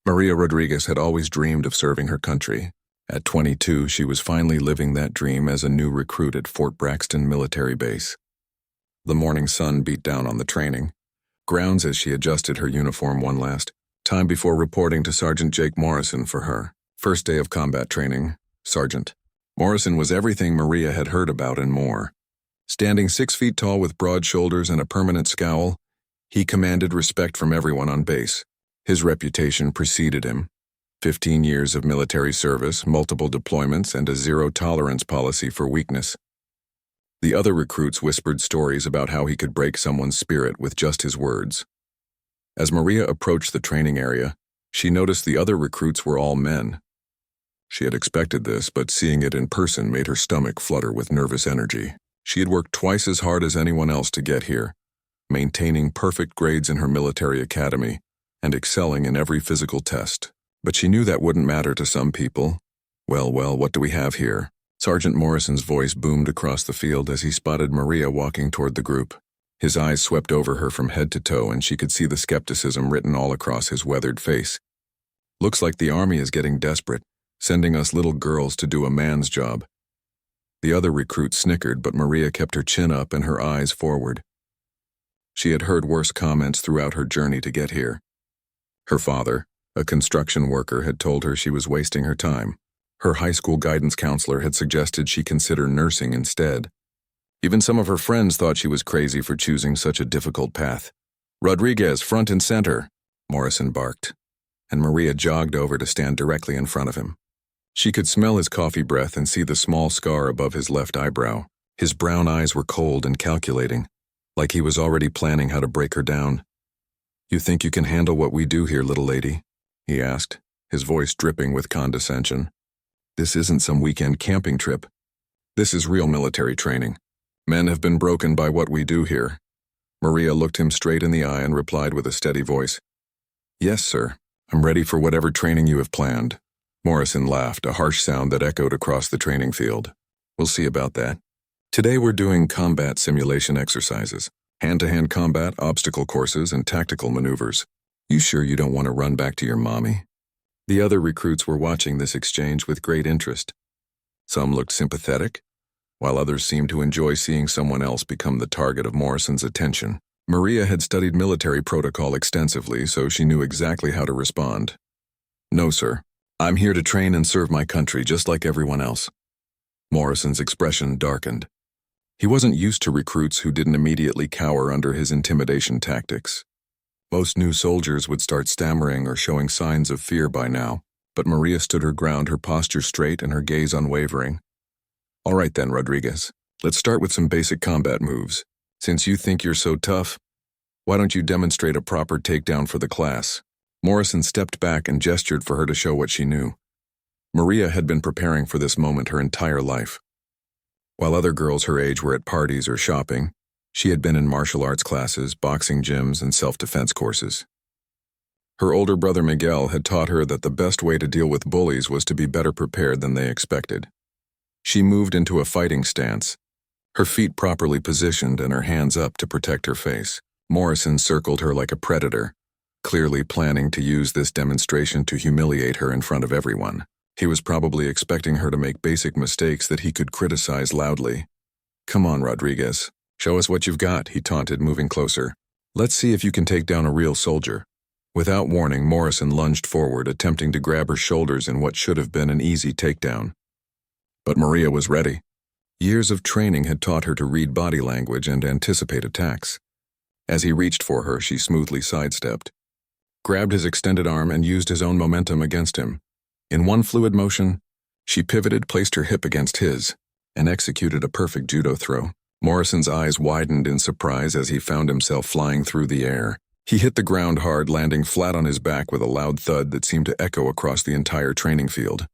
Maria Rodriguez had always dreamed of serving her country. At 22, she was finally living that dream as a new recruit at Fort Braxton Military Base. The morning sun beat down on the training grounds as she adjusted her uniform one last time before reporting to Sergeant Jake Morrison for her first day of combat training. Sergeant Morrison was everything Maria had heard about and more. Standing 6 feet tall with broad shoulders and a permanent scowl, he commanded respect from everyone on base. His reputation preceded him. 15 years of military service, multiple deployments, and a zero-tolerance policy for weakness. The other recruits whispered stories about how he could break someone's spirit with just his words. As Maria approached the training area, she noticed the other recruits were all men. She had expected this, but seeing it in person made her stomach flutter with nervous energy. She had worked twice as hard as anyone else to get here, maintaining perfect grades in her military academy and excelling in every physical test. But she knew that wouldn't matter to some people. Well, what do we have here? Sergeant Morrison's voice boomed across the field as he spotted Maria walking toward the group. His eyes swept over her from head to toe, and she could see the skepticism written all across his weathered face. Looks like the Army is getting desperate, sending us little girls to do a man's job. The other recruit snickered, but Maria kept her chin up and her eyes forward. She had heard worse comments throughout her journey to get here. Her father, a construction worker, had told her she was wasting her time. Her high school guidance counselor had suggested she consider nursing instead. Even some of her friends thought she was crazy for choosing such a difficult path. "Rodriguez, front and center," Morrison barked, and Maria jogged over to stand directly in front of him. She could smell his coffee breath and see the small scar above his left eyebrow. His brown eyes were cold and calculating, like he was already planning how to break her down. "You think you can handle what we do here, little lady?" he asked, his voice dripping with condescension. "This isn't some weekend camping trip. This is real military training. Men have been broken by what we do here." Maria looked him straight in the eye and replied with a steady voice, "Yes, sir. I'm ready for whatever training you have planned." Morrison laughed, a harsh sound that echoed across the training field. "We'll see about that. Today we're doing combat simulation exercises, hand-to-hand combat, obstacle courses, and tactical maneuvers. You sure you don't want to run back to your mommy?" The other recruits were watching this exchange with great interest. Some looked sympathetic, while others seemed to enjoy seeing someone else become the target of Morrison's attention. Maria had studied military protocol extensively, so she knew exactly how to respond. "No, sir. I'm here to train and serve my country just like everyone else." Morrison's expression darkened. He wasn't used to recruits who didn't immediately cower under his intimidation tactics. Most new soldiers would start stammering or showing signs of fear by now, but Maria stood her ground, her posture straight and her gaze unwavering. "All right then, Rodriguez. Let's start with some basic combat moves. Since you think you're so tough, why don't you demonstrate a proper takedown for the class?" Morrison stepped back and gestured for her to show what she knew. Maria had been preparing for this moment her entire life. While other girls her age were at parties or shopping, she had been in martial arts classes, boxing gyms, and self-defense courses. Her older brother Miguel had taught her that the best way to deal with bullies was to be better prepared than they expected. She moved into a fighting stance, her feet properly positioned and her hands up to protect her face. Morrison circled her like a predator, clearly planning to use this demonstration to humiliate her in front of everyone. He was probably expecting her to make basic mistakes that he could criticize loudly. "Come on, Rodriguez. Show us what you've got," he taunted, moving closer. "Let's see if you can take down a real soldier." Without warning, Morrison lunged forward, attempting to grab her shoulders in what should have been an easy takedown. But Maria was ready. Years of training had taught her to read body language and anticipate attacks. As he reached for her, she smoothly sidestepped, grabbed his extended arm, and used his own momentum against him. In one fluid motion, she pivoted, placed her hip against his, and executed a perfect judo throw. Morrison's eyes widened in surprise as he found himself flying through the air. He hit the ground hard, landing flat on his back with a loud thud that seemed to echo across the entire training field.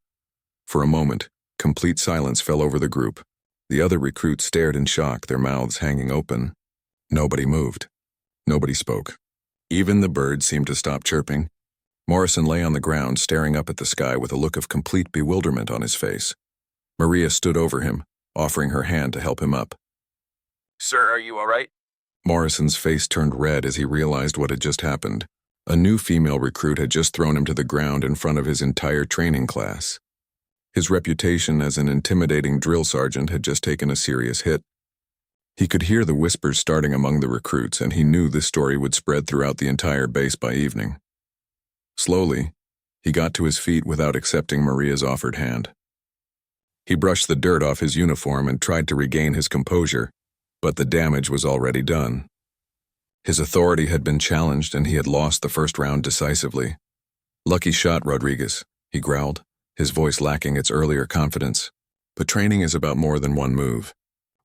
For a moment, complete silence fell over the group. The other recruits stared in shock, their mouths hanging open. Nobody moved. Nobody spoke. Even the birds seemed to stop chirping. Morrison lay on the ground, staring up at the sky with a look of complete bewilderment on his face. Maria stood over him, offering her hand to help him up. "Sir, are you all right?" Morrison's face turned red as he realized what had just happened. A new female recruit had just thrown him to the ground in front of his entire training class. His reputation as an intimidating drill sergeant had just taken a serious hit. He could hear the whispers starting among the recruits, and he knew this story would spread throughout the entire base by evening. Slowly, he got to his feet without accepting Maria's offered hand. He brushed the dirt off his uniform and tried to regain his composure, but the damage was already done. His authority had been challenged, and he had lost the first round decisively. "Lucky shot, Rodriguez," he growled, his voice lacking its earlier confidence. "But training is about more than one move.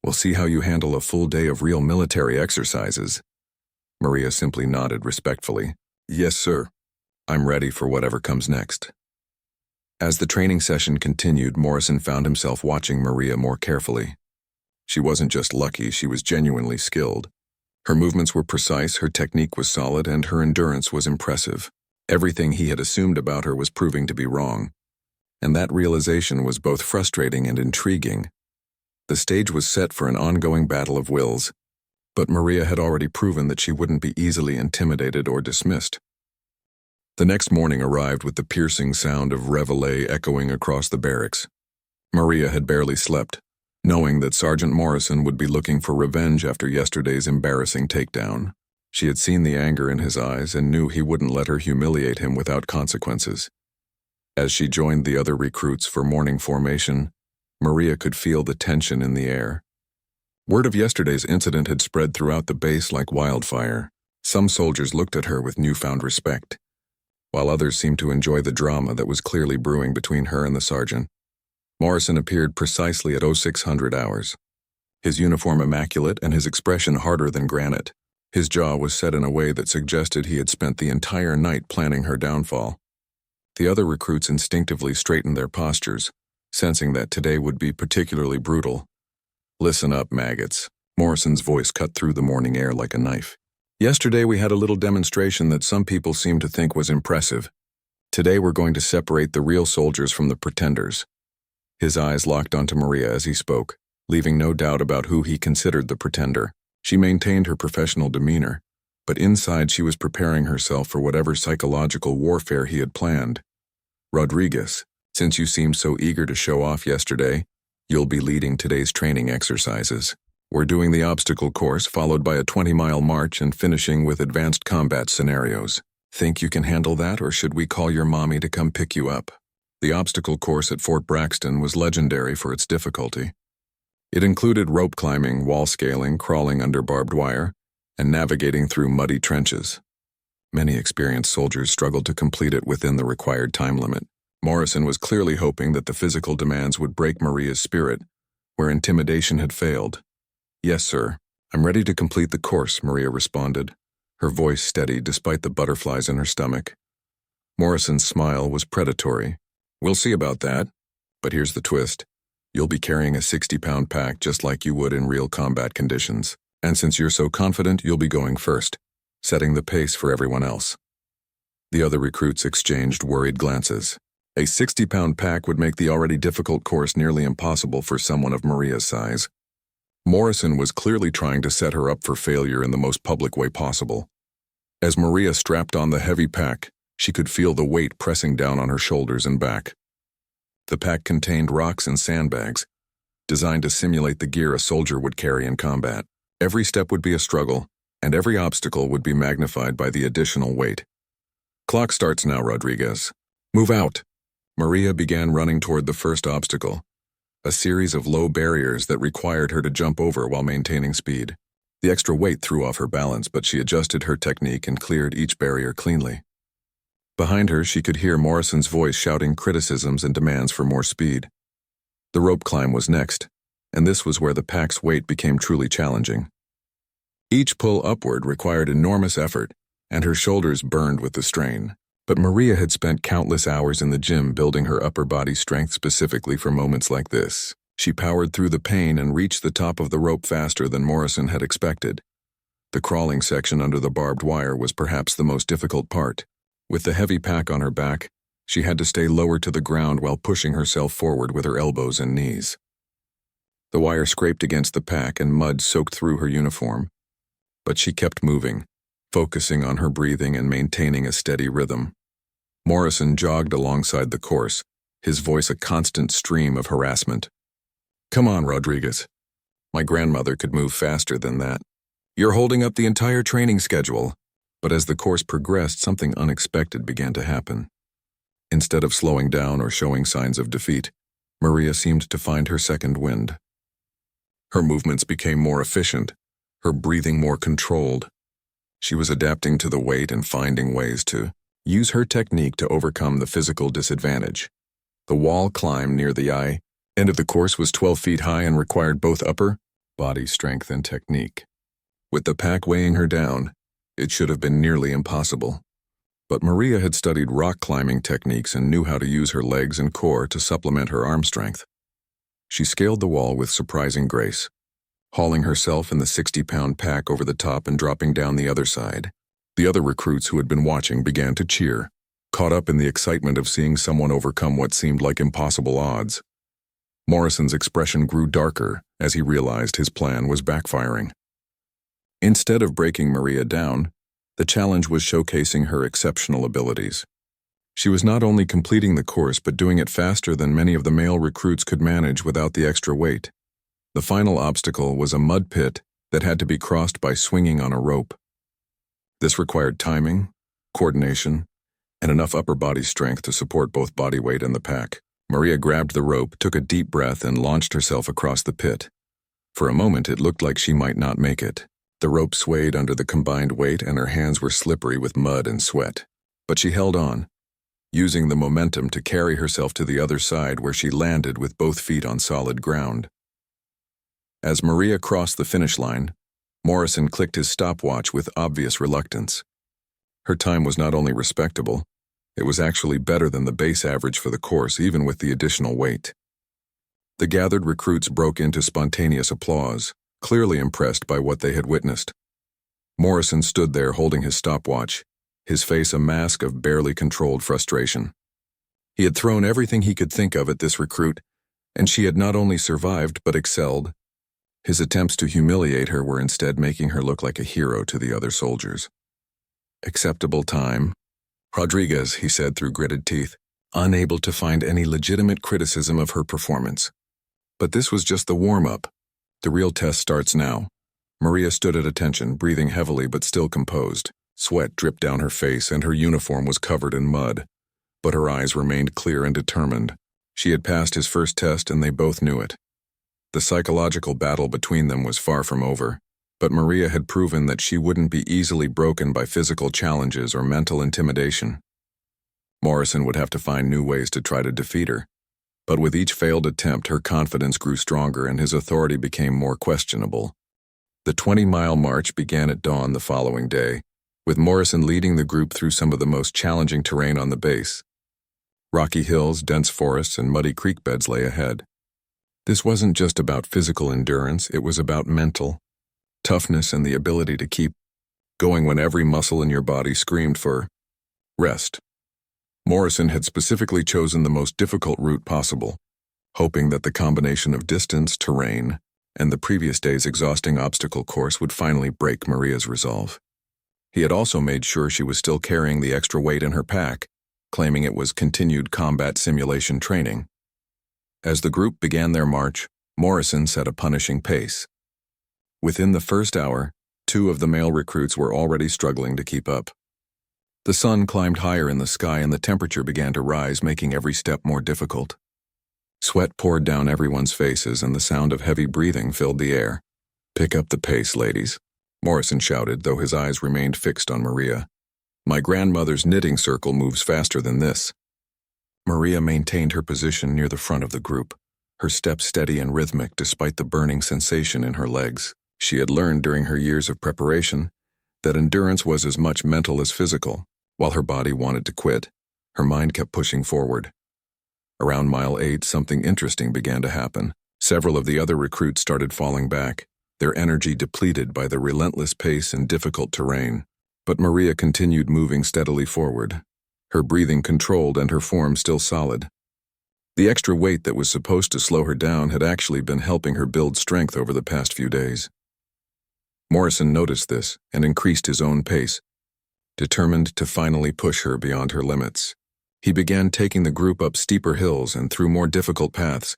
We'll see how you handle a full day of real military exercises." Maria simply nodded respectfully. "Yes, sir. I'm ready for whatever comes next." As the training session continued, Morrison found himself watching Maria more carefully. She wasn't just lucky, she was genuinely skilled. Her movements were precise, her technique was solid, and her endurance was impressive. Everything he had assumed about her was proving to be wrong. And that realization was both frustrating and intriguing. The stage was set for an ongoing battle of wills, but Maria had already proven that she wouldn't be easily intimidated or dismissed. The next morning arrived with the piercing sound of reveille echoing across the barracks. Maria had barely slept, knowing that Sergeant Morrison would be looking for revenge after yesterday's embarrassing takedown. She had seen the anger in his eyes and knew he wouldn't let her humiliate him without consequences. As she joined the other recruits for morning formation, Maria could feel the tension in the air. Word of yesterday's incident had spread throughout the base like wildfire. Some soldiers looked at her with newfound respect, while others seemed to enjoy the drama that was clearly brewing between her and the sergeant. Morrison appeared precisely at 0600 hours. His uniform immaculate and his expression harder than granite. His jaw was set in a way that suggested he had spent the entire night planning her downfall. The other recruits instinctively straightened their postures, sensing that today would be particularly brutal. "Listen up, maggots." Morrison's voice cut through the morning air like a knife. "Yesterday we had a little demonstration that some people seemed to think was impressive. Today we're going to separate the real soldiers from the pretenders." His eyes locked onto Maria as he spoke, leaving no doubt about who he considered the pretender. She maintained her professional demeanor, but inside she was preparing herself for whatever psychological warfare he had planned. "Rodriguez, since you seemed so eager to show off yesterday, you'll be leading today's training exercises. We're doing the obstacle course, followed by a 20-mile march and finishing with advanced combat scenarios. Think you can handle that, or should we call your mommy to come pick you up?" The obstacle course at Fort Braxton was legendary for its difficulty. It included rope climbing, wall scaling, crawling under barbed wire, and navigating through muddy trenches. Many experienced soldiers struggled to complete it within the required time limit. Morrison was clearly hoping that the physical demands would break Maria's spirit, where intimidation had failed. "Yes, sir. I'm ready to complete the course," Maria responded, her voice steady despite the butterflies in her stomach. Morrison's smile was predatory. "We'll see about that. But here's the twist. You'll be carrying a 60-pound pack just like you would in real combat conditions. And since you're so confident, you'll be going first, setting the pace for everyone else." The other recruits exchanged worried glances. A 60-pound pack would make the already difficult course nearly impossible for someone of Maria's size. Morrison was clearly trying to set her up for failure in the most public way possible. As Maria strapped on the heavy pack, she could feel the weight pressing down on her shoulders and back. The pack contained rocks and sandbags, designed to simulate the gear a soldier would carry in combat. Every step would be a struggle, and every obstacle would be magnified by the additional weight. "Clock starts now, Rodriguez. Move out." Maria began running toward the first obstacle, a series of low barriers that required her to jump over while maintaining speed. The extra weight threw off her balance, but she adjusted her technique and cleared each barrier cleanly. Behind her, she could hear Morrison's voice shouting criticisms and demands for more speed. The rope climb was next, and this was where the pack's weight became truly challenging. Each pull upward required enormous effort, and her shoulders burned with the strain. But Maria had spent countless hours in the gym building her upper body strength specifically for moments like this. She powered through the pain and reached the top of the rope faster than Morrison had expected. The crawling section under the barbed wire was perhaps the most difficult part. With the heavy pack on her back, she had to stay lower to the ground while pushing herself forward with her elbows and knees. The wire scraped against the pack and mud soaked through her uniform. But she kept moving, focusing on her breathing and maintaining a steady rhythm. Morrison jogged alongside the course, his voice a constant stream of harassment. "Come on, Rodriguez. My grandmother could move faster than that. You're holding up the entire training schedule." But as the course progressed, something unexpected began to happen. Instead of slowing down or showing signs of defeat, Maria seemed to find her second wind. Her movements became more efficient, her breathing more controlled. She was adapting to the weight and finding ways to use her technique to overcome the physical disadvantage. The wall climb near the end of the course was 12 feet high and required both upper body strength and technique. With the pack weighing her down, it should have been nearly impossible. But Maria had studied rock climbing techniques and knew how to use her legs and core to supplement her arm strength. She scaled the wall with surprising grace, hauling herself and the 60-pound pack over the top and dropping down the other side. The other recruits who had been watching began to cheer, caught up in the excitement of seeing someone overcome what seemed like impossible odds. Morrison's expression grew darker as he realized his plan was backfiring. Instead of breaking Maria down, the challenge was showcasing her exceptional abilities. She was not only completing the course but doing it faster than many of the male recruits could manage without the extra weight. The final obstacle was a mud pit that had to be crossed by swinging on a rope. This required timing, coordination, and enough upper body strength to support both body weight and the pack. Maria grabbed the rope, took a deep breath, and launched herself across the pit. For a moment, it looked like she might not make it. The rope swayed under the combined weight and her hands were slippery with mud and sweat. But she held on, using the momentum to carry herself to the other side where she landed with both feet on solid ground. As Maria crossed the finish line, Morrison clicked his stopwatch with obvious reluctance. Her time was not only respectable, it was actually better than the base average for the course, even with the additional weight. The gathered recruits broke into spontaneous applause, clearly impressed by what they had witnessed. Morrison stood there holding his stopwatch, his face a mask of barely controlled frustration. He had thrown everything he could think of at this recruit, and she had not only survived but excelled. His attempts to humiliate her were instead making her look like a hero to the other soldiers. "Acceptable time, Rodriguez," he said through gritted teeth, unable to find any legitimate criticism of her performance. But this was just the warm-up. The real test starts now. Maria stood at attention, breathing heavily but still composed. Sweat dripped down her face and her uniform was covered in mud, but her eyes remained clear and determined. She had passed his first test and they both knew it. The psychological battle between them was far from over, but Maria had proven that she wouldn't be easily broken by physical challenges or mental intimidation. Morrison would have to find new ways to try to defeat her, but with each failed attempt her confidence grew stronger and his authority became more questionable. The 20-mile march began at dawn the following day, with Morrison leading the group through some of the most challenging terrain on the base. Rocky hills, dense forests, and muddy creek beds lay ahead. This wasn't just about physical endurance, it was about mental toughness and the ability to keep going when every muscle in your body screamed for rest. Morrison had specifically chosen the most difficult route possible, hoping that the combination of distance, terrain, and the previous day's exhausting obstacle course would finally break Maria's resolve. He had also made sure she was still carrying the extra weight in her pack, claiming it was continued combat simulation training. As the group began their march, Morrison set a punishing pace. Within the first hour, 2 of the male recruits were already struggling to keep up. The sun climbed higher in the sky and the temperature began to rise, making every step more difficult. Sweat poured down everyone's faces and the sound of heavy breathing filled the air. "Pick up the pace, ladies," Morrison shouted, though his eyes remained fixed on Maria. "My grandmother's knitting circle moves faster than this." Maria maintained her position near the front of the group, her steps steady and rhythmic despite the burning sensation in her legs. She had learned during her years of preparation that endurance was as much mental as physical. While her body wanted to quit, her mind kept pushing forward. Around mile 8, something interesting began to happen. Several of the other recruits started falling back, their energy depleted by the relentless pace and difficult terrain. But Maria continued moving steadily forward, her breathing controlled and her form still solid. The extra weight that was supposed to slow her down had actually been helping her build strength over the past few days. Morrison noticed this and increased his own pace, determined to finally push her beyond her limits. He began taking the group up steeper hills and through more difficult paths,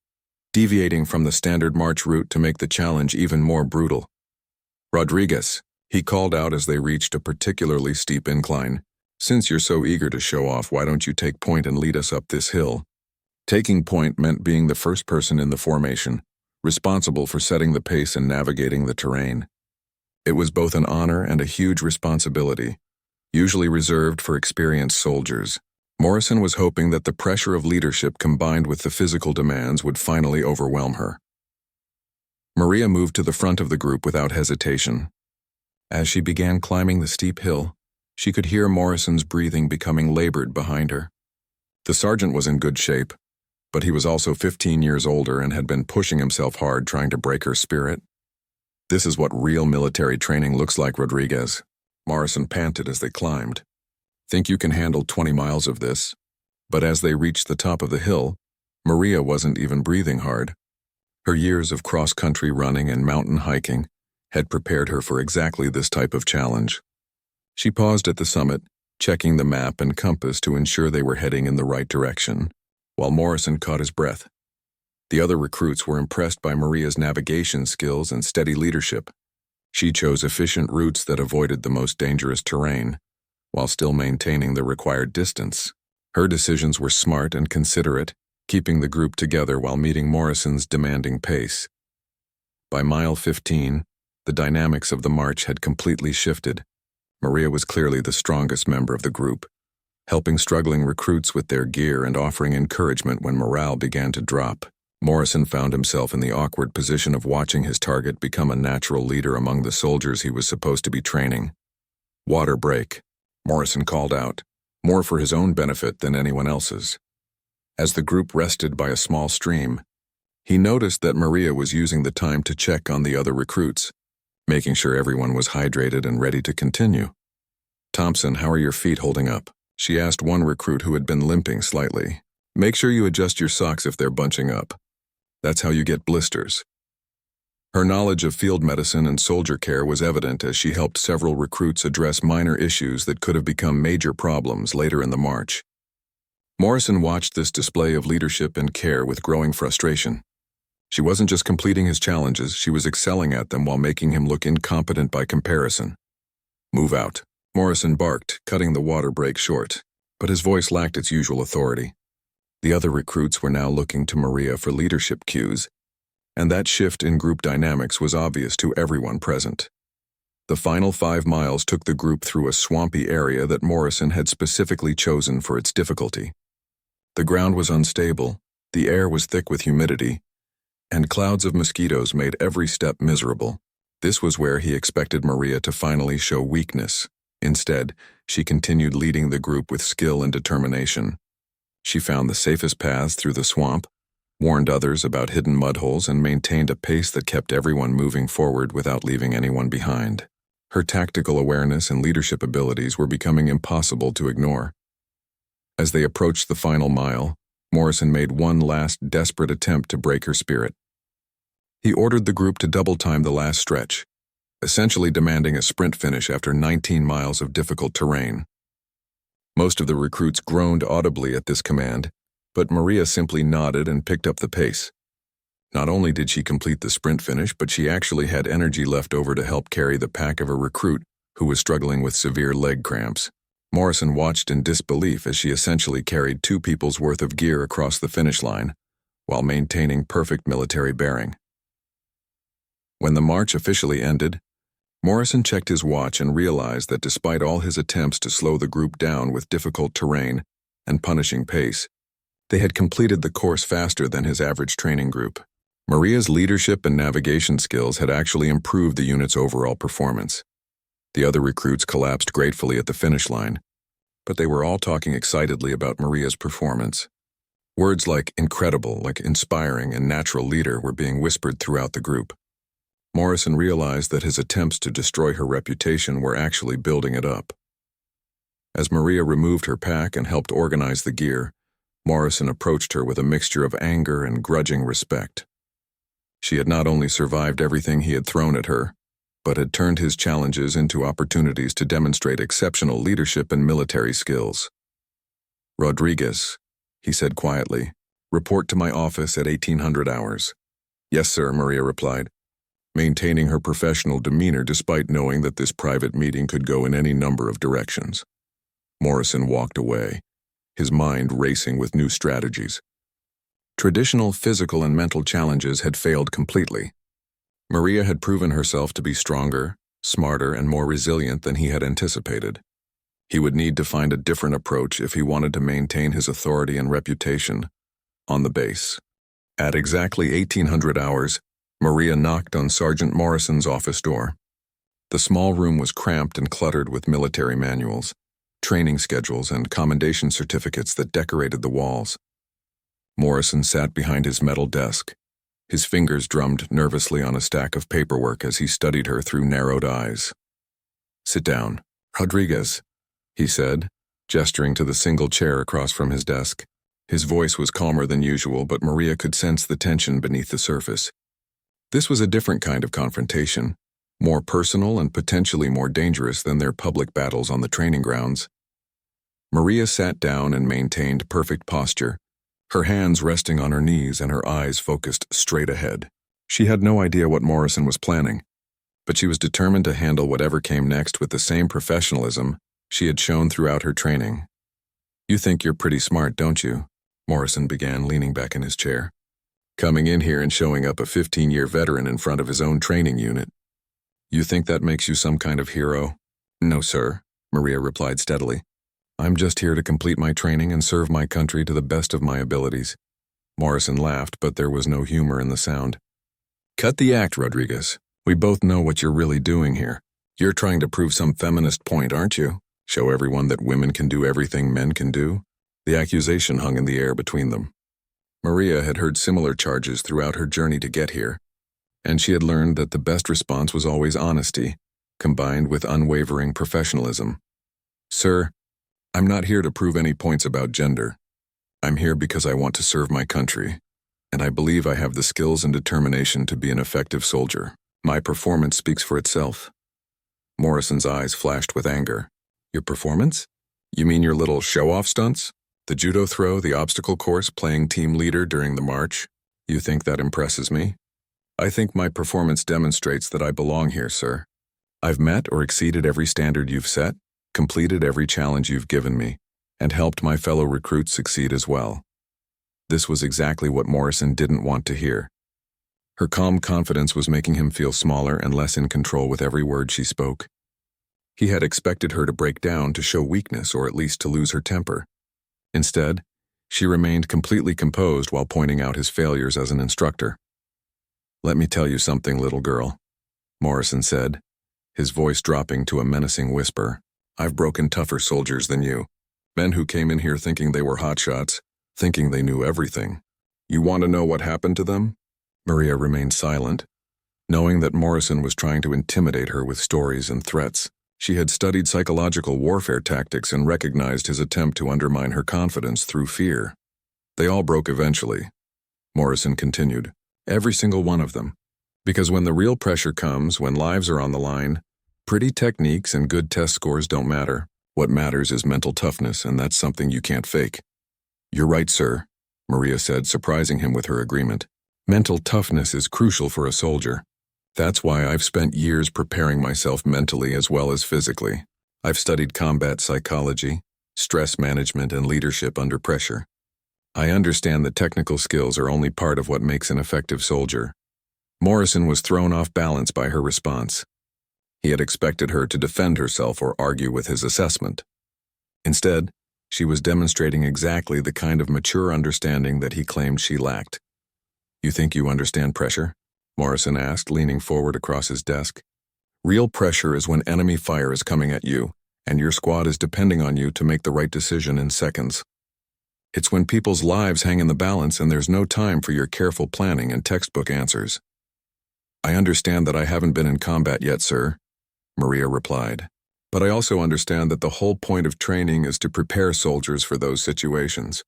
deviating from the standard march route to make the challenge even more brutal. "Rodriguez," he called out as they reached a particularly steep incline. "Since you're so eager to show off, why don't you take point and lead us up this hill?" Taking point meant being the first person in the formation, responsible for setting the pace and navigating the terrain. It was both an honor and a huge responsibility, usually reserved for experienced soldiers. Morrison was hoping that the pressure of leadership combined with the physical demands would finally overwhelm her. Maria moved to the front of the group without hesitation. As she began climbing the steep hill, she could hear Morrison's breathing becoming labored behind her. The sergeant was in good shape, but he was also 15 years older and had been pushing himself hard trying to break her spirit. "This is what real military training looks like, Rodriguez," Morrison panted as they climbed. "Think you can handle 20 miles of this?" But as they reached the top of the hill, Maria wasn't even breathing hard. Her years of cross-country running and mountain hiking had prepared her for exactly this type of challenge. She paused at the summit, checking the map and compass to ensure they were heading in the right direction, while Morrison caught his breath. The other recruits were impressed by Maria's navigation skills and steady leadership. She chose efficient routes that avoided the most dangerous terrain, while still maintaining the required distance. Her decisions were smart and considerate, keeping the group together while meeting Morrison's demanding pace. By mile 15, the dynamics of the march had completely shifted. Maria was clearly the strongest member of the group, helping struggling recruits with their gear and offering encouragement when morale began to drop. Morrison found himself in the awkward position of watching his target become a natural leader among the soldiers he was supposed to be training. "Water break," Morrison called out, more for his own benefit than anyone else's. As the group rested by a small stream, he noticed that Maria was using the time to check on the other recruits, making sure everyone was hydrated and ready to continue. "Thompson, how are your feet holding up?" she asked one recruit who had been limping slightly. "Make sure you adjust your socks if they're bunching up. That's how you get blisters." Her knowledge of field medicine and soldier care was evident as she helped several recruits address minor issues that could have become major problems later in the march. Morrison watched this display of leadership and care with growing frustration. She wasn't just completing his challenges, she was excelling at them while making him look incompetent by comparison. "Move out," Morrison barked, cutting the water break short, but his voice lacked its usual authority. The other recruits were now looking to Maria for leadership cues, and that shift in group dynamics was obvious to everyone present. The final 5 miles took the group through a swampy area that Morrison had specifically chosen for its difficulty. The ground was unstable, the air was thick with humidity, and clouds of mosquitoes made every step miserable. This was where he expected Maria to finally show weakness. Instead, she continued leading the group with skill and determination. She found the safest paths through the swamp, warned others about hidden mudholes, and maintained a pace that kept everyone moving forward without leaving anyone behind. Her tactical awareness and leadership abilities were becoming impossible to ignore. As they approached the final mile, Morrison made one last desperate attempt to break her spirit. He ordered the group to double-time the last stretch, essentially demanding a sprint finish after 19 miles of difficult terrain. Most of the recruits groaned audibly at this command, but Maria simply nodded and picked up the pace. Not only did she complete the sprint finish, but she actually had energy left over to help carry the pack of a recruit who was struggling with severe leg cramps. Morrison watched in disbelief as she essentially carried 2 people's worth of gear across the finish line, while maintaining perfect military bearing. When the march officially ended, Morrison checked his watch and realized that despite all his attempts to slow the group down with difficult terrain and punishing pace, they had completed the course faster than his average training group. Maria's leadership and navigation skills had actually improved the unit's overall performance. The other recruits collapsed gratefully at the finish line, but they were all talking excitedly about Maria's performance. Words like incredible, like inspiring, and natural leader were being whispered throughout the group. Morrison realized that his attempts to destroy her reputation were actually building it up. As Maria removed her pack and helped organize the gear, Morrison approached her with a mixture of anger and grudging respect. She had not only survived everything he had thrown at her, but had turned his challenges into opportunities to demonstrate exceptional leadership and military skills. "Rodriguez," he said quietly, "report to my office at 1800 hours." "Yes, sir," Maria replied, maintaining her professional demeanor despite knowing that this private meeting could go in any number of directions. Morrison walked away, his mind racing with new strategies. Traditional physical and mental challenges had failed completely. Maria had proven herself to be stronger, smarter, and more resilient than he had anticipated. He would need to find a different approach if he wanted to maintain his authority and reputation on the base. At exactly 1800 hours, Maria knocked on Sergeant Morrison's office door. The small room was cramped and cluttered with military manuals, training schedules, and commendation certificates that decorated the walls. Morrison sat behind his metal desk. His fingers drummed nervously on a stack of paperwork as he studied her through narrowed eyes. "Sit down, Rodriguez," he said, gesturing to the single chair across from his desk. His voice was calmer than usual, but Maria could sense the tension beneath the surface. This was a different kind of confrontation, more personal and potentially more dangerous than their public battles on the training grounds. Maria sat down and maintained perfect posture, her hands resting on her knees and her eyes focused straight ahead. She had no idea what Morrison was planning, but she was determined to handle whatever came next with the same professionalism she had shown throughout her training. "You think you're pretty smart, don't you?" Morrison began, leaning back in his chair. "Coming in here and showing up a 15-year veteran in front of his own training unit. You think that makes you some kind of hero?" "No, sir," Maria replied steadily. "I'm just here to complete my training and serve my country to the best of my abilities." Morrison laughed, but there was no humor in the sound. "Cut the act, Rodriguez. We both know what you're really doing here. You're trying to prove some feminist point, aren't you? Show everyone that women can do everything men can do?" The accusation hung in the air between them. Maria had heard similar charges throughout her journey to get here, and she had learned that the best response was always honesty, combined with unwavering professionalism. "Sir, I'm not here to prove any points about gender. I'm here because I want to serve my country, and I believe I have the skills and determination to be an effective soldier. My performance speaks for itself." Morrison's eyes flashed with anger. "Your performance? You mean your little show-off stunts? The judo throw, the obstacle course, playing team leader during the march? You think that impresses me? I think my performance demonstrates that I belong here, sir. I've met or exceeded every standard you've set, completed every challenge you've given me, and helped my fellow recruits succeed as well." This was exactly what Morrison didn't want to hear. Her calm confidence was making him feel smaller and less in control with every word she spoke. He had expected her to break down, to show weakness, or at least to lose her temper. Instead, she remained completely composed while pointing out his failures as an instructor. "Let me tell you something, little girl," Morrison said, his voice dropping to a menacing whisper. "I've broken tougher soldiers than you. Men who came in here thinking they were hotshots, thinking they knew everything. You want to know what happened to them?" Maria remained silent, knowing that Morrison was trying to intimidate her with stories and threats. She had studied psychological warfare tactics and recognized his attempt to undermine her confidence through fear. "They all broke eventually," Morrison continued. "Every single one of them. Because when the real pressure comes, when lives are on the line, pretty techniques and good test scores don't matter. What matters is mental toughness, and that's something you can't fake." "You're right, sir," Maria said, surprising him with her agreement. "Mental toughness is crucial for a soldier. That's why I've spent years preparing myself mentally as well as physically. I've studied combat psychology, stress management, and leadership under pressure. I understand that technical skills are only part of what makes an effective soldier." Morrison was thrown off balance by her response. He had expected her to defend herself or argue with his assessment. Instead, she was demonstrating exactly the kind of mature understanding that he claimed she lacked. "You think you understand pressure?" Morrison asked, leaning forward across his desk. "Real pressure is when enemy fire is coming at you, and your squad is depending on you to make the right decision in seconds. It's when people's lives hang in the balance and there's no time for your careful planning and textbook answers." "I understand that I haven't been in combat yet, sir," Maria replied. "But I also understand that the whole point of training is to prepare soldiers for those situations.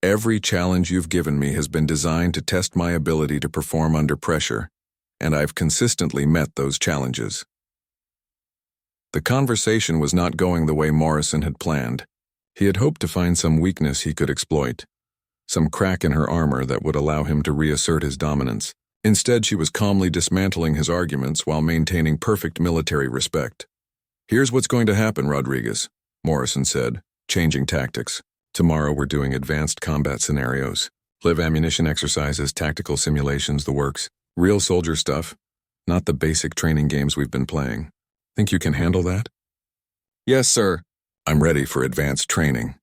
Every challenge you've given me has been designed to test my ability to perform under pressure. and I've consistently met those challenges." The conversation was not going the way Morrison had planned. He had hoped to find some weakness he could exploit, some crack in her armor that would allow him to reassert his dominance. Instead, she was calmly dismantling his arguments while maintaining perfect military respect. "Here's what's going to happen, Rodriguez," Morrison said, changing tactics. "Tomorrow we're doing advanced combat scenarios. Live ammunition exercises, tactical simulations, the works. Real soldier stuff, not the basic training games we've been playing. Think you can handle that?" "Yes, sir." "I'm ready for advanced training."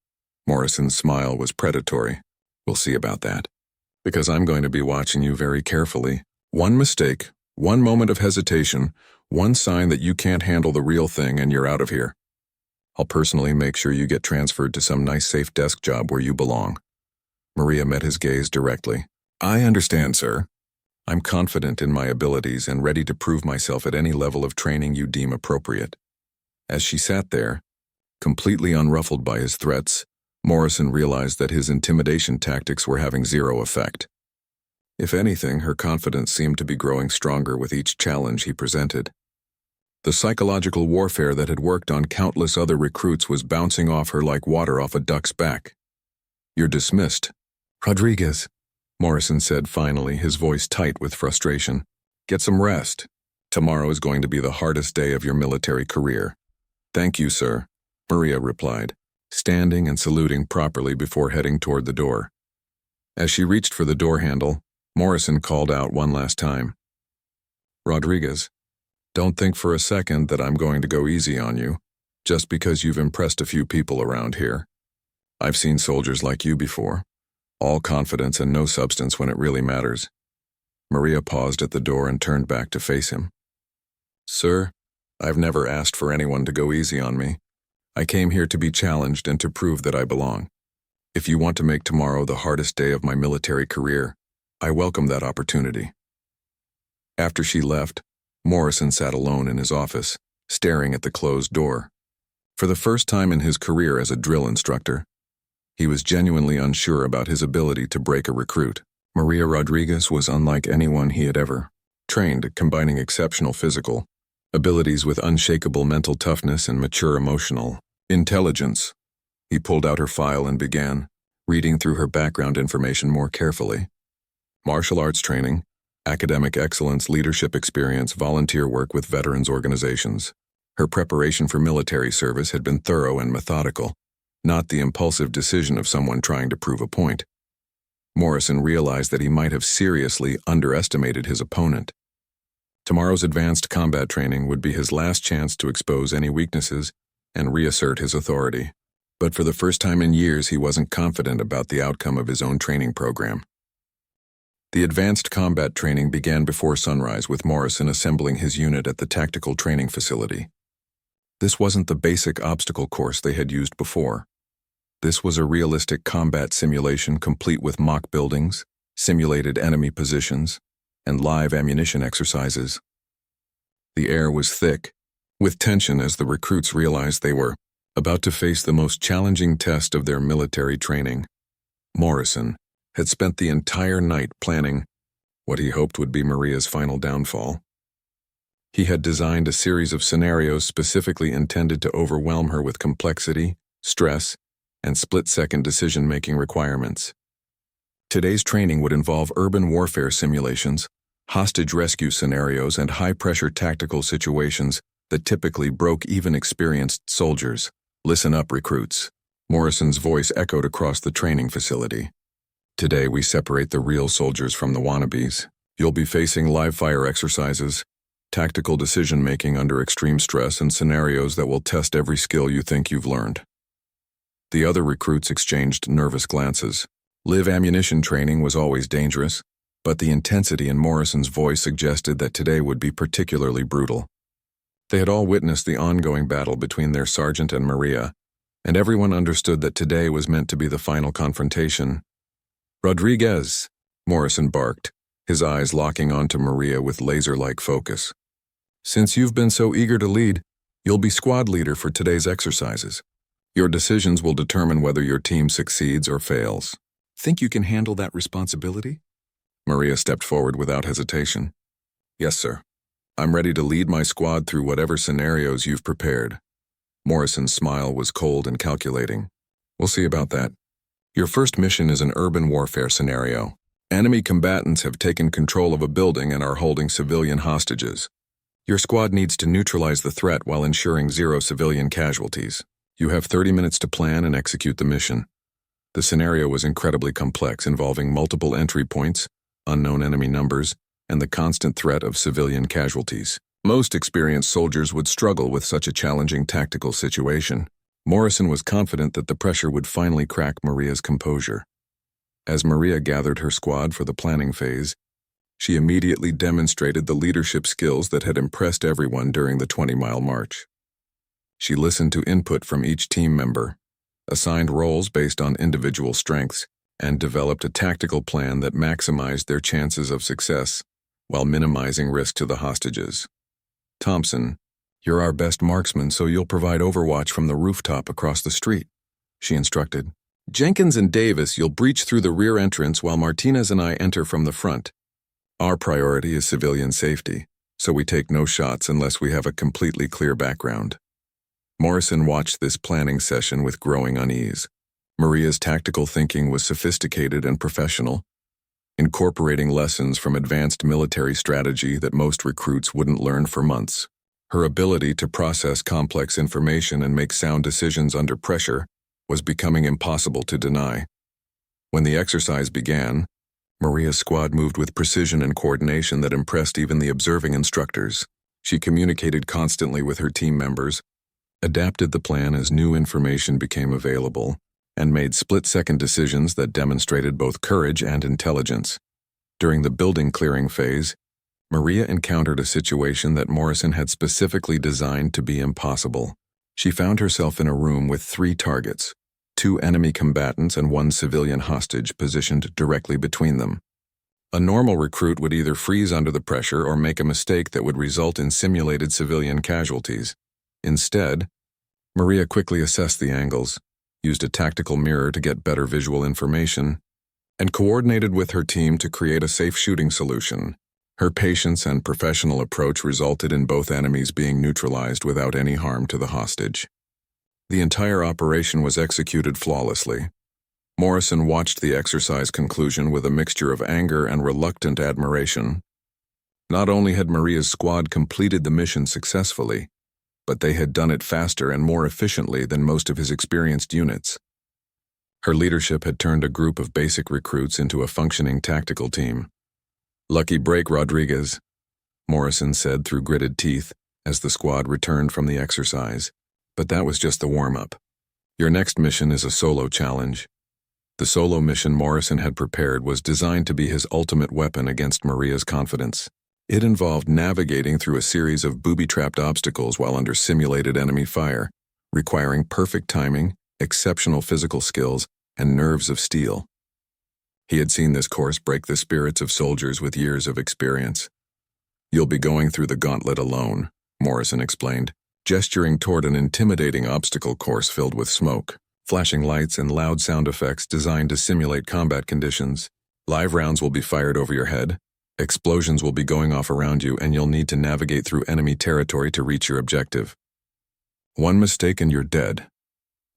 Morrison's smile was predatory. "We'll see about that. Because I'm going to be watching you very carefully. One mistake, one moment of hesitation, one sign that you can't handle the real thing and you're out of here. I'll personally make sure you get transferred to some nice safe desk job where you belong." Maria met his gaze directly. "I understand, sir. I'm confident in my abilities and ready to prove myself at any level of training you deem appropriate." As she sat there, completely unruffled by his threats, Morrison realized that his intimidation tactics were having zero effect. If anything, her confidence seemed to be growing stronger with each challenge he presented. The psychological warfare that had worked on countless other recruits was bouncing off her like water off a duck's back. "You're dismissed." "Rodriguez," Morrison said finally, his voice tight with frustration. "Get some rest. Tomorrow is going to be the hardest day of your military career." "Thank you, sir," Maria replied, standing and saluting properly before heading toward the door. As she reached for the door handle, Morrison called out one last time. "Rodriguez, don't think for a second that I'm going to go easy on you, just because you've impressed a few people around here. I've seen soldiers like you before, all confidence and no substance when it really matters." Maria paused at the door and turned back to face him. "Sir, I've never asked for anyone to go easy on me. I came here to be challenged and to prove that I belong. If you want to make tomorrow the hardest day of my military career, I welcome that opportunity." After she left, Morrison sat alone in his office, staring at the closed door. For the first time in his career as a drill instructor, he was genuinely unsure about his ability to break a recruit. Maria Rodriguez was unlike anyone he had ever trained, combining exceptional physical abilities with unshakable mental toughness and mature emotional intelligence. He pulled out her file and began reading through her background information more carefully. Martial arts training, academic excellence, leadership experience, volunteer work with veterans organizations. Her preparation for military service had been thorough and methodical, not the impulsive decision of someone trying to prove a point. Morrison realized that he might have seriously underestimated his opponent. Tomorrow's advanced combat training would be his last chance to expose any weaknesses and reassert his authority. But for the first time in years, he wasn't confident about the outcome of his own training program. The advanced combat training began before sunrise, with Morrison assembling his unit at the tactical training facility. This wasn't the basic obstacle course they had used before. This was a realistic combat simulation complete with mock buildings, simulated enemy positions, and live ammunition exercises. The air was thick, with tension as the recruits realized they were about to face the most challenging test of their military training. Morrison had spent the entire night planning what he hoped would be Maria's final downfall. He had designed a series of scenarios specifically intended to overwhelm her with complexity, stress, and split-second decision-making requirements. Today's training would involve urban warfare simulations, hostage rescue scenarios, and high-pressure tactical situations that typically broke even experienced soldiers. "Listen up, recruits," Morrison's voice echoed across the training facility. "Today we separate the real soldiers from the wannabes. You'll be facing live-fire exercises, tactical decision-making under extreme stress, and scenarios that will test every skill you think you've learned." The other recruits exchanged nervous glances. Live ammunition training was always dangerous, but the intensity in Morrison's voice suggested that today would be particularly brutal. They had all witnessed the ongoing battle between their sergeant and Maria, and everyone understood that today was meant to be the final confrontation. "Rodriguez," Morrison barked, his eyes locking onto Maria with laser-like focus. "Since you've been so eager to lead, you'll be squad leader for today's exercises. Your decisions will determine whether your team succeeds or fails. Think you can handle that responsibility?" Maria stepped forward without hesitation. Yes, sir. I'm ready to lead my squad through whatever scenarios you've prepared. Morrison's smile was cold and calculating. We'll see about that. Your first mission is an urban warfare scenario. Enemy combatants have taken control of a building and are holding civilian hostages. Your squad needs to neutralize the threat while ensuring 0 civilian casualties. You have 30 minutes to plan and execute the mission. The scenario was incredibly complex, involving multiple entry points, unknown enemy numbers, and the constant threat of civilian casualties. Most experienced soldiers would struggle with such a challenging tactical situation. Morrison was confident that the pressure would finally crack Maria's composure. As Maria gathered her squad for the planning phase, she immediately demonstrated the leadership skills that had impressed everyone during the 20-mile march. She listened to input from each team member, assigned roles based on individual strengths, and developed a tactical plan that maximized their chances of success while minimizing risk to the hostages. Thompson, you're our best marksman, so you'll provide overwatch from the rooftop across the street, she instructed. Jenkins and Davis, you'll breach through the rear entrance while Martinez and I enter from the front. Our priority is civilian safety, so we take no shots unless we have a completely clear background. Morrison watched this planning session with growing unease. Maria's tactical thinking was sophisticated and professional, incorporating lessons from advanced military strategy that most recruits wouldn't learn for months. Her ability to process complex information and make sound decisions under pressure was becoming impossible to deny. When the exercise began, Maria's squad moved with precision and coordination that impressed even the observing instructors. She communicated constantly with her team members, adapted the plan as new information became available, and made split-second decisions that demonstrated both courage and intelligence. During the building clearing phase, Maria encountered a situation that Morrison had specifically designed to be impossible. She found herself in a room with 3 targets, 2 enemy combatants and 1 civilian hostage positioned directly between them. A normal recruit would either freeze under the pressure or make a mistake that would result in simulated civilian casualties. Instead, Maria quickly assessed the angles, used a tactical mirror to get better visual information, and coordinated with her team to create a safe shooting solution. Her patience and professional approach resulted in both enemies being neutralized without any harm to the hostage. The entire operation was executed flawlessly. Morrison watched the exercise conclusion with a mixture of anger and reluctant admiration. Not only had Maria's squad completed the mission successfully, but they had done it faster and more efficiently than most of his experienced units. Her leadership had turned a group of basic recruits into a functioning tactical team. "Lucky break, Rodriguez," Morrison said through gritted teeth as the squad returned from the exercise. But that was just the warm-up. Your next mission is a solo challenge. The solo mission Morrison had prepared was designed to be his ultimate weapon against Maria's confidence. It involved navigating through a series of booby-trapped obstacles while under simulated enemy fire, requiring perfect timing, exceptional physical skills, and nerves of steel. He had seen this course break the spirits of soldiers with years of experience. "You'll be going through the gauntlet alone," Morrison explained, gesturing toward an intimidating obstacle course filled with smoke, flashing lights, and loud sound effects designed to simulate combat conditions. "Live rounds will be fired over your head. Explosions will be going off around you, and you'll need to navigate through enemy territory to reach your objective. One mistake and you're dead."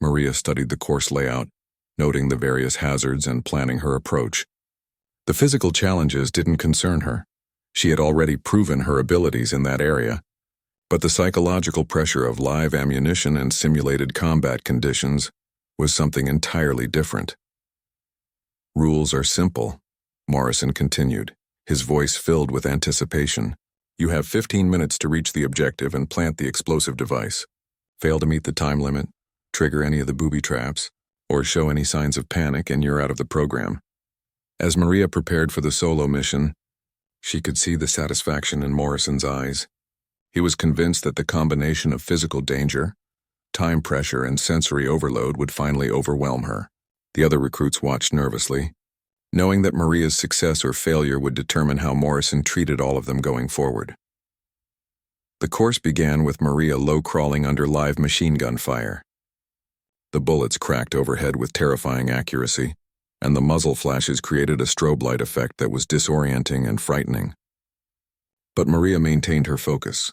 Maria studied the course layout, noting the various hazards and planning her approach. The physical challenges didn't concern her. She had already proven her abilities in that area. But the psychological pressure of live ammunition and simulated combat conditions was something entirely different. "Rules are simple," Morrison continued, his voice filled with anticipation. "You have 15 minutes to reach the objective and plant the explosive device. Fail to meet the time limit, trigger any of the booby traps, or show any signs of panic, and you're out of the program." As Maria prepared for the solo mission, she could see the satisfaction in Morrison's eyes. He was convinced that the combination of physical danger, time pressure, and sensory overload would finally overwhelm her. The other recruits watched nervously, knowing that Maria's success or failure would determine how Morrison treated all of them going forward. The course began with Maria low-crawling under live machine gun fire. The bullets cracked overhead with terrifying accuracy, and the muzzle flashes created a strobe light effect that was disorienting and frightening. But Maria maintained her focus,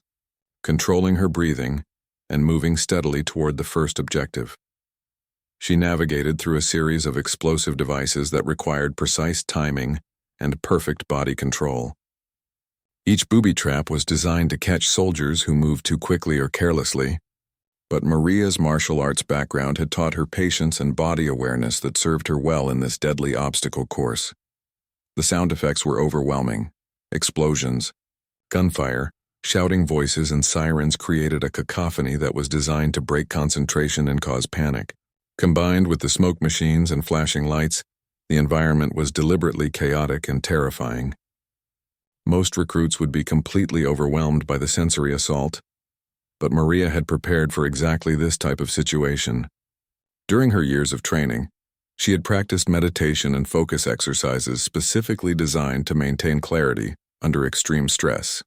controlling her breathing and moving steadily toward the first objective. She navigated through a series of explosive devices that required precise timing and perfect body control. Each booby trap was designed to catch soldiers who moved too quickly or carelessly, but Maria's martial arts background had taught her patience and body awareness that served her well in this deadly obstacle course. The sound effects were overwhelming. Explosions, gunfire, shouting voices, and sirens created a cacophony that was designed to break concentration and cause panic. Combined with the smoke machines and flashing lights, the environment was deliberately chaotic and terrifying. Most recruits would be completely overwhelmed by the sensory assault, but Maria had prepared for exactly this type of situation. During her years of training, she had practiced meditation and focus exercises specifically designed to maintain clarity under extreme stress.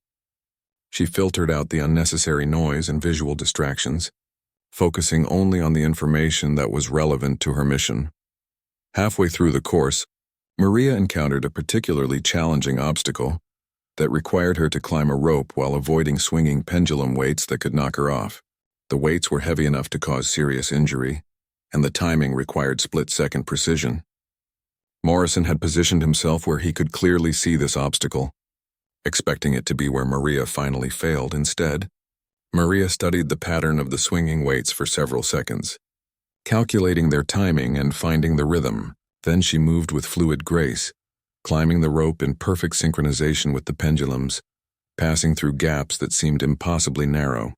She filtered out the unnecessary noise and visual distractions, focusing only on the information that was relevant to her mission. Halfway through the course, Maria encountered a particularly challenging obstacle that required her to climb a rope while avoiding swinging pendulum weights that could knock her off. The weights were heavy enough to cause serious injury, and the timing required split-second precision. Morrison had positioned himself where he could clearly see this obstacle, expecting it to be where Maria finally failed. Instead, Maria studied the pattern of the swinging weights for several seconds, calculating their timing and finding the rhythm. Then she moved with fluid grace, climbing the rope in perfect synchronization with the pendulums, passing through gaps that seemed impossibly narrow.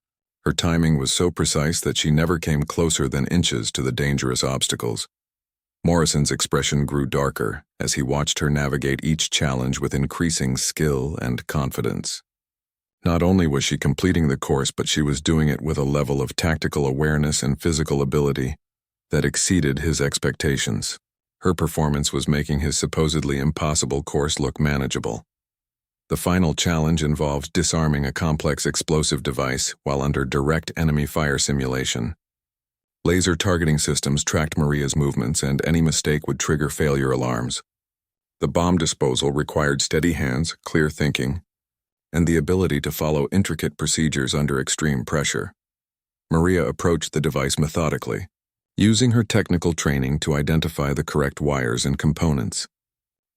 Her timing was so precise that she never came closer than inches to the dangerous obstacles. Morrison's expression grew darker as he watched her navigate each challenge with increasing skill and confidence. Not only was she completing the course, but she was doing it with a level of tactical awareness and physical ability that exceeded his expectations. Her performance was making his supposedly impossible course look manageable. The final challenge involved disarming a complex explosive device while under direct enemy fire simulation. Laser targeting systems tracked Maria's movements, and any mistake would trigger failure alarms. The bomb disposal required steady hands, clear thinking, and the ability to follow intricate procedures under extreme pressure. Maria approached the device methodically, using her technical training to identify the correct wires and components.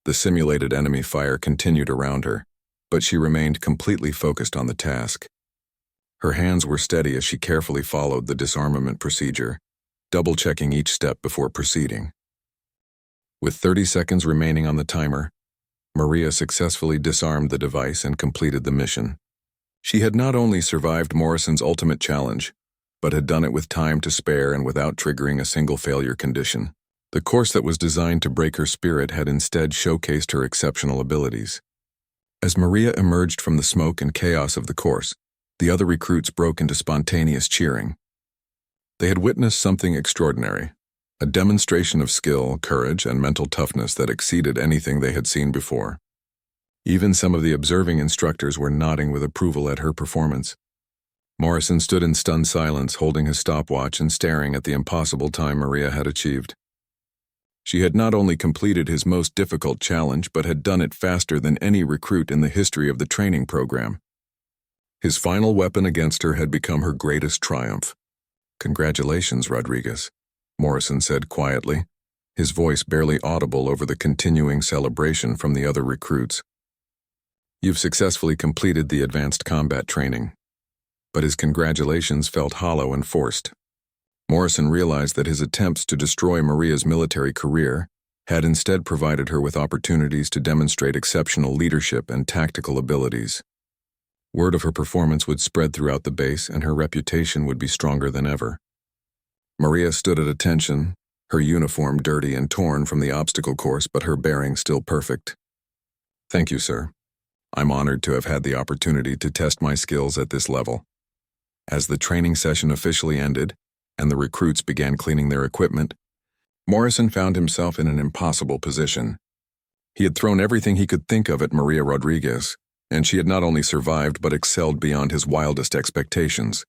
The simulated enemy fire continued around her, but she remained completely focused on the task. Her hands were steady as she carefully followed the disarmament procedure, double-checking each step before proceeding. With 30 seconds remaining on the timer, Maria successfully disarmed the device and completed the mission. She had not only survived Morrison's ultimate challenge, but had done it with time to spare and without triggering a single failure condition. The course that was designed to break her spirit had instead showcased her exceptional abilities. As Maria emerged from the smoke and chaos of the course, the other recruits broke into spontaneous cheering. They had witnessed something extraordinary, a demonstration of skill, courage, and mental toughness that exceeded anything they had seen before. Even some of the observing instructors were nodding with approval at her performance. Morrison stood in stunned silence, holding his stopwatch and staring at the impossible time Maria had achieved. She had not only completed his most difficult challenge, but had done it faster than any recruit in the history of the training program. His final weapon against her had become her greatest triumph. "Congratulations, Rodriguez," Morrison said quietly, his voice barely audible over the continuing celebration from the other recruits. "You've successfully completed the advanced combat training." But his congratulations felt hollow and forced. Morrison realized that his attempts to destroy Maria's military career had instead provided her with opportunities to demonstrate exceptional leadership and tactical abilities. Word of her performance would spread throughout the base, and her reputation would be stronger than ever. Maria stood at attention, her uniform dirty and torn from the obstacle course, but her bearing still perfect. "Thank you, sir. I'm honored to have had the opportunity to test my skills at this level." As the training session officially ended, and the recruits began cleaning their equipment, Morrison found himself in an impossible position. He had thrown everything he could think of at Maria Rodriguez, and she had not only survived but excelled beyond his wildest expectations.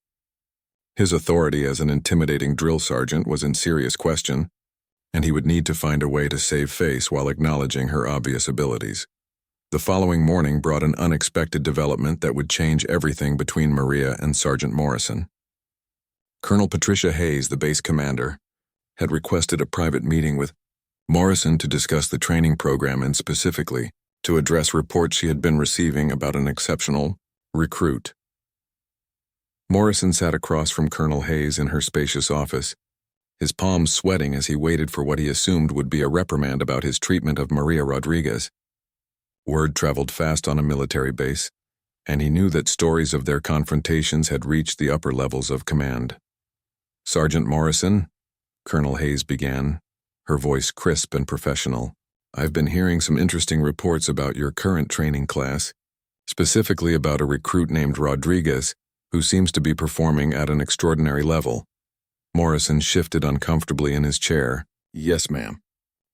His authority as an intimidating drill sergeant was in serious question, and he would need to find a way to save face while acknowledging her obvious abilities. The following morning brought an unexpected development that would change everything between Maria and Sergeant Morrison. Colonel Patricia Hayes, the base commander, had requested a private meeting with Morrison to discuss the training program and specifically to address reports she had been receiving about an exceptional recruit. Morrison sat across from Colonel Hayes in her spacious office, his palms sweating as he waited for what he assumed would be a reprimand about his treatment of Maria Rodriguez. Word traveled fast on a military base, and he knew that stories of their confrontations had reached the upper levels of command. "Sergeant Morrison," Colonel Hayes began, her voice crisp and professional, "I've been hearing some interesting reports about your current training class, specifically about a recruit named Rodriguez, who seems to be performing at an extraordinary level." Morrison shifted uncomfortably in his chair. "Yes, ma'am.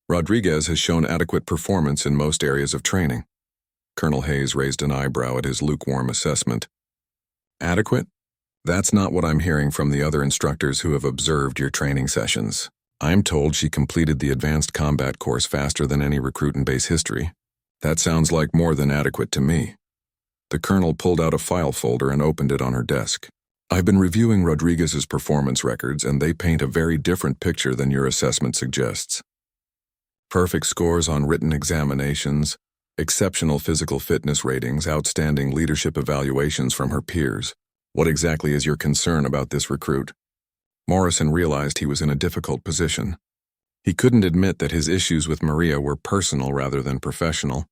Rodriguez has shown adequate performance in most areas of training." Colonel Hayes raised an eyebrow at his lukewarm assessment. "Adequate? That's not what I'm hearing from the other instructors who have observed your training sessions. I'm told she completed the advanced combat course faster than any recruit in base history. That sounds like more than adequate to me." The colonel pulled out a file folder and opened it on her desk. "I've been reviewing Rodriguez's performance records, and they paint a very different picture than your assessment suggests. Perfect scores on written examinations, exceptional physical fitness ratings, outstanding leadership evaluations from her peers. What exactly is your concern about this recruit?" Morrison realized he was in a difficult position. He couldn't admit that his issues with Maria were personal rather than professional,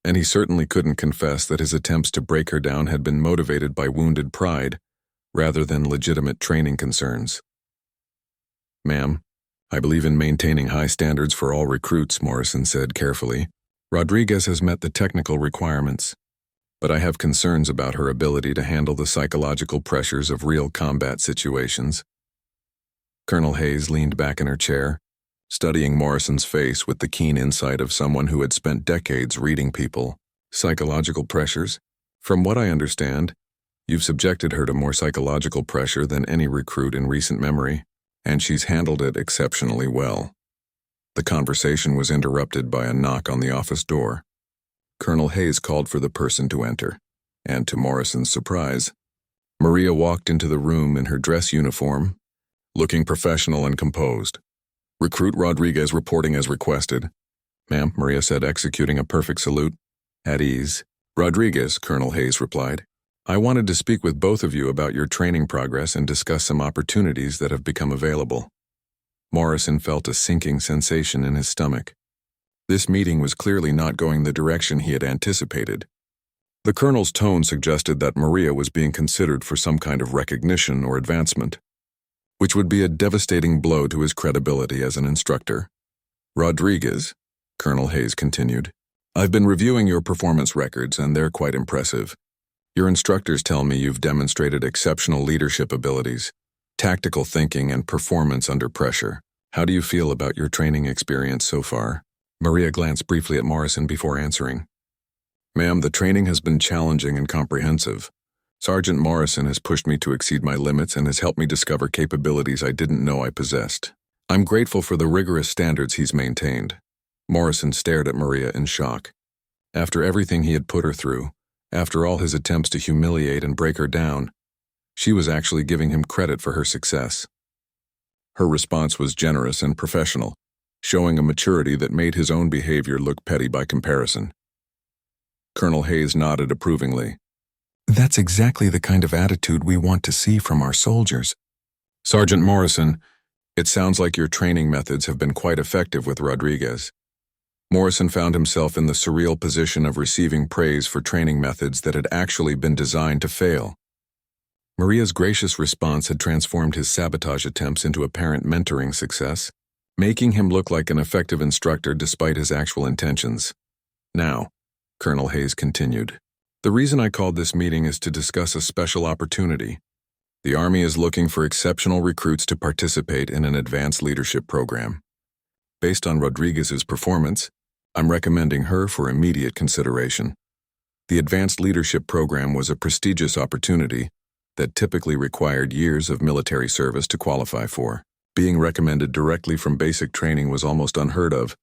and he certainly couldn't confess that his attempts to break her down had been motivated by wounded pride rather than legitimate training concerns. "Ma'am, I believe in maintaining high standards for all recruits," Morrison said carefully. "Rodriguez has met the technical requirements, but I have concerns about her ability to handle the psychological pressures of real combat situations." Colonel Hayes leaned back in her chair, studying Morrison's face with the keen insight of someone who had spent decades reading people. "Psychological pressures? From what I understand, you've subjected her to more psychological pressure than any recruit in recent memory, and she's handled it exceptionally well." The conversation was interrupted by a knock on the office door. Colonel Hayes called for the person to enter, and to Morrison's surprise, Maria walked into the room in her dress uniform, looking professional and composed. "Recruit Rodriguez reporting as requested." "Ma'am," Maria said, executing a perfect salute. "At ease." "Rodriguez," Colonel Hayes replied, "I wanted to speak with both of you about your training progress and discuss some opportunities that have become available." Morrison felt a sinking sensation in his stomach. This meeting was clearly not going the direction he had anticipated. The colonel's tone suggested that Maria was being considered for some kind of recognition or advancement, which would be a devastating blow to his credibility as an instructor. "Rodriguez," Colonel Hayes continued, "I've been reviewing your performance records, and they're quite impressive. Your instructors tell me you've demonstrated exceptional leadership abilities, tactical thinking, and performance under pressure. How do you feel about your training experience so far?" Maria glanced briefly at Morrison before answering. "Ma'am, the training has been challenging and comprehensive. Sergeant Morrison has pushed me to exceed my limits and has helped me discover capabilities I didn't know I possessed. I'm grateful for the rigorous standards he's maintained." Morrison stared at Maria in shock. After everything he had put her through, after all his attempts to humiliate and break her down, she was actually giving him credit for her success. Her response was generous and professional, showing a maturity that made his own behavior look petty by comparison. Colonel Hayes nodded approvingly. "That's exactly the kind of attitude we want to see from our soldiers." "Sergeant Morrison, it sounds like your training methods have been quite effective with Rodriguez." Morrison found himself in the surreal position of receiving praise for training methods that had actually been designed to fail. Maria's gracious response had transformed his sabotage attempts into apparent mentoring success, making him look like an effective instructor despite his actual intentions. "Now," Colonel Hayes continued, "the reason I called this meeting is to discuss a special opportunity. The Army is looking for exceptional recruits to participate in an advanced leadership program. Based on Rodriguez's performance, I'm recommending her for immediate consideration. The advanced leadership program was a prestigious opportunity that typically required years of military service to qualify for. Being recommended directly from basic training was almost unheard of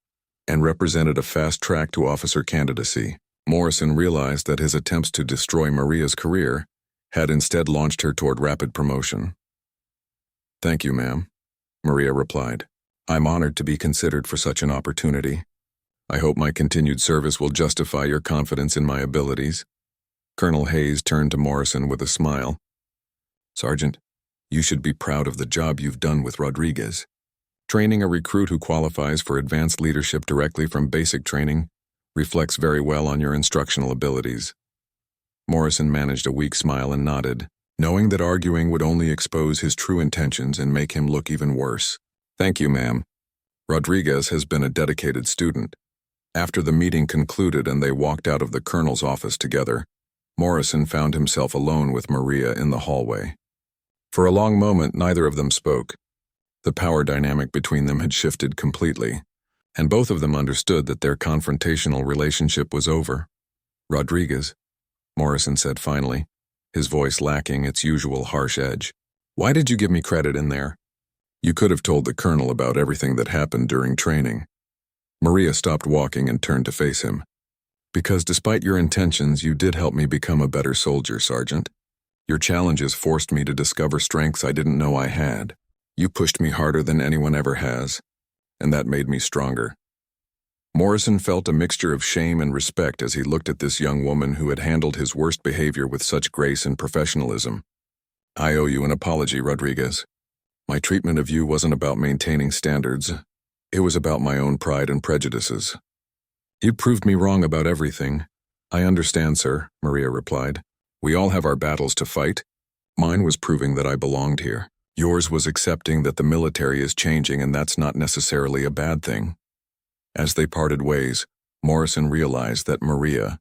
and represented a fast track to officer candidacy. Morrison realized that his attempts to destroy Maria's career had instead launched her toward rapid promotion. "Thank you, ma'am," Maria replied. "I'm honored to be considered for such an opportunity. I hope my continued service will justify your confidence in my abilities." Colonel Hayes turned to Morrison with a smile. "Sergeant, you should be proud of the job you've done with Rodriguez. Training a recruit who qualifies for advanced leadership directly from basic training reflects very well on your instructional abilities." Morrison managed a weak smile and nodded, knowing that arguing would only expose his true intentions and make him look even worse. "Thank you, ma'am. Rodriguez has been a dedicated student." After the meeting concluded and they walked out of the colonel's office together, Morrison found himself alone with Maria in the hallway. For a long moment, neither of them spoke. The power dynamic between them had shifted completely, and both of them understood that their confrontational relationship was over. "Rodriguez," Morrison said finally, his voice lacking its usual harsh edge, "why did you give me credit in there? You could have told the colonel about everything that happened during training." Maria stopped walking and turned to face him. "Because despite your intentions, you did help me become a better soldier, Sergeant. Your challenges forced me to discover strengths I didn't know I had. You pushed me harder than anyone ever has, and that made me stronger." Morrison felt a mixture of shame and respect as he looked at this young woman who had handled his worst behavior with such grace and professionalism. "I owe you an apology, Rodriguez. My treatment of you wasn't about maintaining standards. It was about my own pride and prejudices." "You proved me wrong about everything." "I understand, sir," Maria replied. "We all have our battles to fight. Mine was proving that I belonged here. Yours was accepting that the military is changing, and that's not necessarily a bad thing." As they parted ways, Morrison realized that Maria,